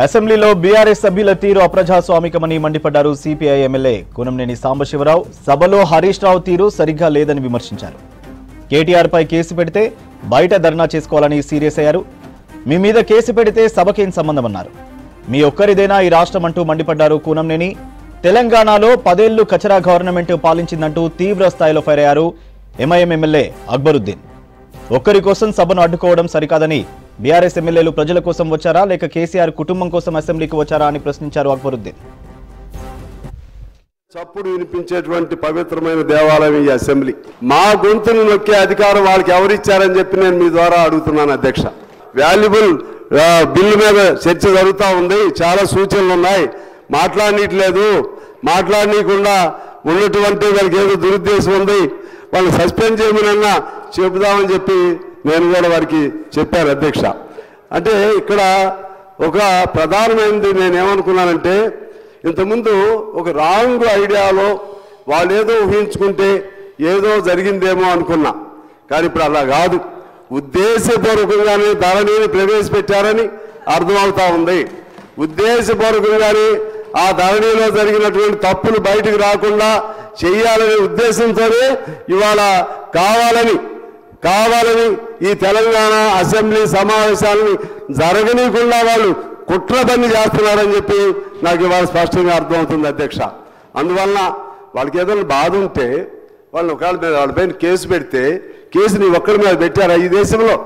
అసెంబ్లీలో బీఆర్ఎస్ సభ్యుల తీరు అప్రజాస్వామికమని మండిపడ్డారు సిపిఐ ఎమ్మెల్యే కూనంనేని సాంబశివరావు. సభలో హరీష్ రావు తీరు సరిగ్గా లేదని విమర్శించారు. కేటీఆర్ పై కేసు పెడితే బయట ధర్నా చేసుకోవాలని సీరియస్ అయ్యారు. మీ మీద కేసు పెడితే సభకేం సంబంధమన్నారు. మీ ఒక్కరిదేనా ఈ రాష్ట్రం అంటూ మండిపడ్డారు కూనంనేని. తెలంగాణలో 10 ఏళ్లు కచరా గవర్నమెంట్ పాలించిందంటూ తీవ్ర స్థాయిలో ఫైర్ అయ్యారు ఎంఐఎం ఎమ్మెల్యే అక్బరుద్దీన్. ఒక్కరి కోసం సభను అడ్డుకోవడం సరికాదని బీఆర్ఎస్ ఎమ్మెల్యేలు ప్రజల కోసం వచ్చారా లేక కేసీఆర్ కుటుంబం కోసం అసెంబ్లీకి వచ్చారా అని ప్రశ్నించారు అక్బరుద్దీన్. చప్పుడు వినిపించేటువంటి పవిత్రమైన దేవాలయం ఈ అసెంబ్లీ. మా గొంతును నొక్కే అధికారం వాళ్ళకి ఎవరిచ్చారని చెప్పి నేను మీ ద్వారా అడుగుతున్నాను అధ్యక్ష. వాల్యుబుల్ బిల్లు మీద చర్చ జరుగుతూ ఉంది, చాలా సూచనలు ఉన్నాయి, మాట్లాడనీయట్లేదు. మాట్లాడనీయకుండా ఉన్నటువంటి వాళ్ళకి ఏదో దురుద్దేశం ఉంది, వాళ్ళు సస్పెండ్ చేయమనన్నా చెబుదామని చెప్పి నేను కూడా వారికి చెప్పాను అధ్యక్ష. అంటే ఇక్కడ ఒక ప్రధానమైనది నేనేమనుకున్నానంటే, ఇంతకుముందు ఒక రాంగ్ ఐడియాలో వాళ్ళు ఏదో ఊహించుకుంటే ఏదో జరిగిందేమో అనుకున్నా. కానీ ఇప్పుడు అలా కాదు, ఉద్దేశపూర్వకంగానే ధరణిని ప్రవేశపెట్టారని అర్థమవుతా ఉంది. ఉద్దేశపూర్వకంగానే ఆ ధరణిలో జరిగినటువంటి తప్పులు బయటకు రాకుండా చేయాలనే ఉద్దేశంతోనే ఇవాళ కావాలని ఈ తెలంగాణ అసెంబ్లీ సమావేశాలని జరగనీయకుండా వాళ్ళు కుట్ర పని చేస్తున్నారని చెప్పి నాకు ఇవాళ స్పష్టంగా అర్థమవుతుంది అధ్యక్ష. అందువలన వాళ్ళకి ఏదైనా బాధ ఉంటే వాళ్ళని వాళ్ళపైన కేసు పెడితే, కేసు నీ ఒక్కడి మీద పెట్టారా ఈ దేశంలో?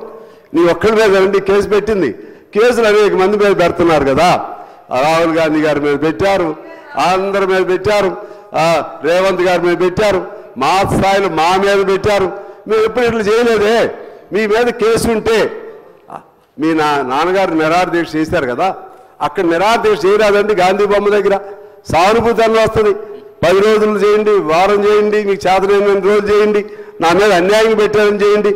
నీ ఒక్కడి మీద రండి కేసు పెట్టింది. కేసులు అనేక మంది మీద పెడుతున్నారు కదా. రాహుల్ గాంధీ గారి మీద పెట్టారు, అందరి మీద పెట్టారు, రేవంత్ గారి మీద పెట్టారు, మా స్థాయిలో మా మీద పెట్టారు. మేము ఎప్పుడు ఇట్లా చేయలేదే. మీ మీద కేసు ఉంటే మీ నాన్నగారు నిరాహార దీక్ష చేశారు కదా, అక్కడ నిరాహార దీక్ష చేయరాదండి. గాంధీ బొమ్మ దగ్గర సానుభూతి అన్న వస్తుంది. 10 రోజులు చేయండి, వారం చేయండి, మీకు చేతనైన రోజులు చేయండి, నా మీద అన్యాయం పెట్టారని చేయండి.